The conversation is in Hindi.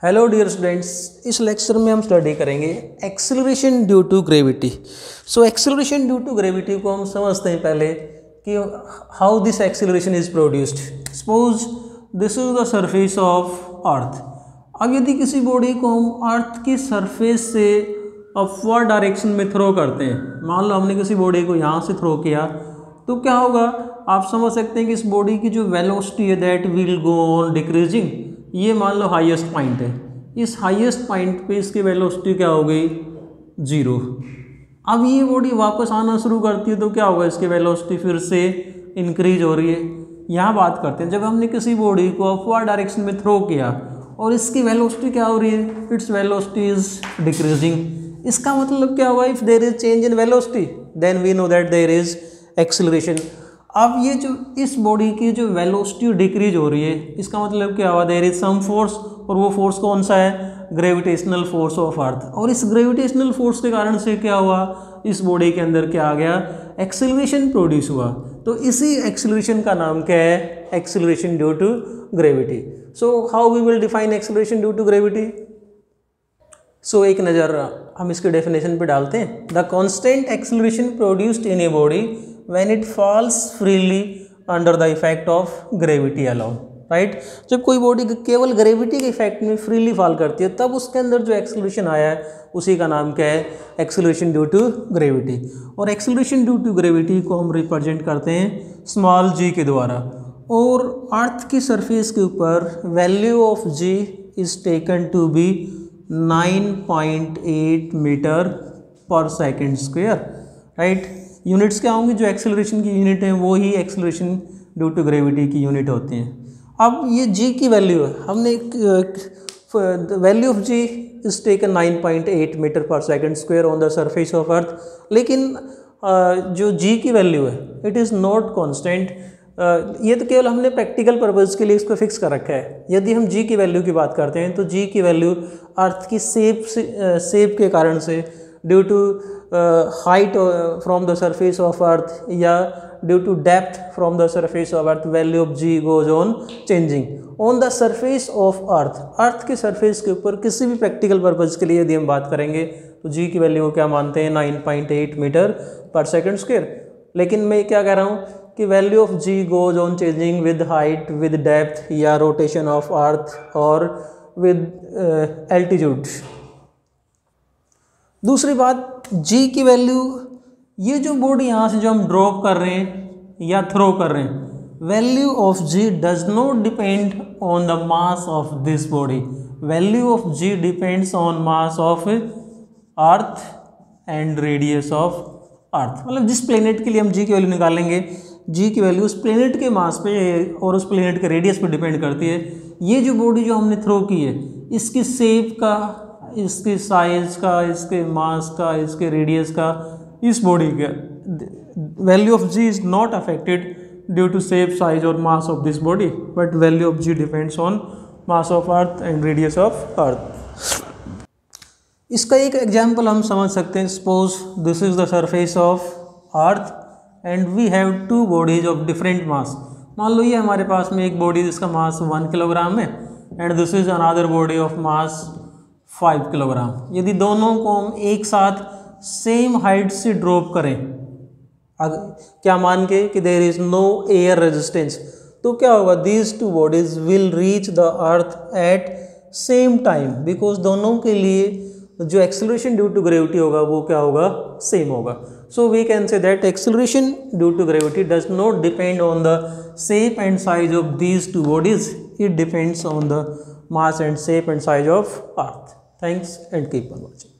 हेलो डियर स्टूडेंट्स, इस लेक्चर में हम स्टडी करेंगे acceleration due to gravity. So acceleration due to gravity को हम समझते हैं पहले कि how this acceleration is produced. Suppose this is the surface of earth. अब यदि किसी बॉडी को हम अर्थ की सरफेस से अपवर्ड डायरेक्शन में थ्रो करते हैं, मान लो हमने किसी बॉडी को यहाँ से थ्रो किया, तो क्या होगा आप समझ सकते हैं कि इस बॉडी की जो वेलोसिटी है that will go on decreasing. ये मान लो हाईएस्ट पॉइंट है, इस हाईएस्ट पॉइंट पे इसकी वेलोसिटी क्या हो गई, 0। अब ये बॉडी वापस आना शुरू करती है तो क्या होगा, इसकी वेलोसिटी फिर से इंक्रीज हो रही है। यहाँ बात करते हैं जब हमने किसी बॉडी को अपवर्ड डायरेक्शन में थ्रो किया और इसकी वेलोसिटी क्या हो रही है, इट्स वेलोसिटी इज डिक्रीजिंग। इसका मतलब क्या हुआ, if there is change in velocity then we know that there is acceleration. अब ये जो इस बॉडी की जो वेलोसिटी डिक्रीज हो रही है, इसका मतलब क्या हुआ, देयर इज सम फोर्स, और वो फोर्स कौन सा है, ग्रेविटेशनल फोर्स ऑफ अर्थ। और इस ग्रेविटेशनल फोर्स के कारण से क्या हुआ, इस बॉडी के अंदर क्या आ गया, एक्सेलरेशन प्रोड्यूस हुआ। तो इसी एक्सेलरेशन का नाम क्या है, acceleration due to gravity. So how we will define acceleration due to gravity. So एक नज़र हम इसके डेफिनेशन पे डालते हैं। The constant acceleration produced in a body when it falls freely under the effect of gravity alone, right. जब कोई बॉडी केवल ग्रेविटी के इफेक्ट में फ्रीली फॉल करती है तब उसके अंदर जो एक्सेलरेशन आया है उसी का नाम क्या है, एक्सेलरेशन ड्यू टू ग्रेविटी। और एक्सेलरेशन ड्यू टू ग्रेविटी को हम रिप्रेजेंट करते हैं स्मॉल g के द्वारा। और अर्थ की सरफेस के ऊपर value of g is taken to be 9.8 metre per second square, right. Units क्या होंगी, जो एक्सेलरेशन की यूनिट है वो ही एक्सेलरेशन ड्यू टू ग्रेविटी की यूनिट होती हैं। अब ये g की वैल्यू है, हमने value of g is taken 9.8 metre per second square on the surface of earth. लेकिन जो g की वैल्यू है इट इज़ नॉट कॉन्स्टेंट। ये तो केवल हमने प्रैक्टिकल पर्पज़ के लिए इसको फिक्स कर रखा है। यदि हम g की वैल्यू की बात करते हैं तो g की वैल्यू अर्थ की शेप के कारण से due to height from the surface of earth या due to depth from the surface of earth, value of g goes on changing on the surface of earth. Earth के सरफेस के ऊपर किसी भी प्रैक्टिकल पर्पज़ के लिए यदि हम बात करेंगे तो g की वैल्यू को क्या मानते हैं, 9.8 मीटर पर सेकेंड स्क्वायर। लेकिन मैं क्या कह रहा हूँ कि value of g goes on changing with height, with depth या रोटेशन ऑफ अर्थ और विद एल्टीट्यूड। दूसरी बात, g की वैल्यू, ये जो बॉडी यहाँ से जो हम ड्रॉप कर रहे हैं या थ्रो कर रहे हैं, value of g does not depend on the mass of this body. Value of g depends on mass of earth and radius of अर्थ। मतलब जिस प्लेनेट के लिए हम g की वैल्यू निकालेंगे, g की वैल्यू उस प्लेनेट के मास पे और उस प्लेनेट के रेडियस पे डिपेंड करती है। ये जो बॉडी जो हमने थ्रो की है, इसकी शेप का, इसके साइज का, इसके मास का, इसके रेडियस का, इस बॉडी का value of g is not affected due to shape, size और mass of this body, but value of g depends on mass of earth and radius of earth. इसका एक एग्जाम्पल हम समझ सकते हैं। Suppose this is the surface of earth and we have two bodies of different mass. मान लो ये हमारे पास में एक बॉडी जिसका मास 1 किलोग्राम है and this is another body of mass 5 kilogram. यदि दोनों को हम एक साथ सेम हाइट से ड्रॉप करें, क्या मान के कि there is no air resistance, तो क्या होगा, these two bodies will reach the earth at same time, because दोनों के लिए जो एक्सेलरेशन ड्यू टू ग्रेविटी होगा वो क्या होगा, सेम होगा। So we can say that acceleration due to gravity does not depend on the shape and size of these two bodies, it depends on the mass and shape and size of earth. Thanks and keep on watching.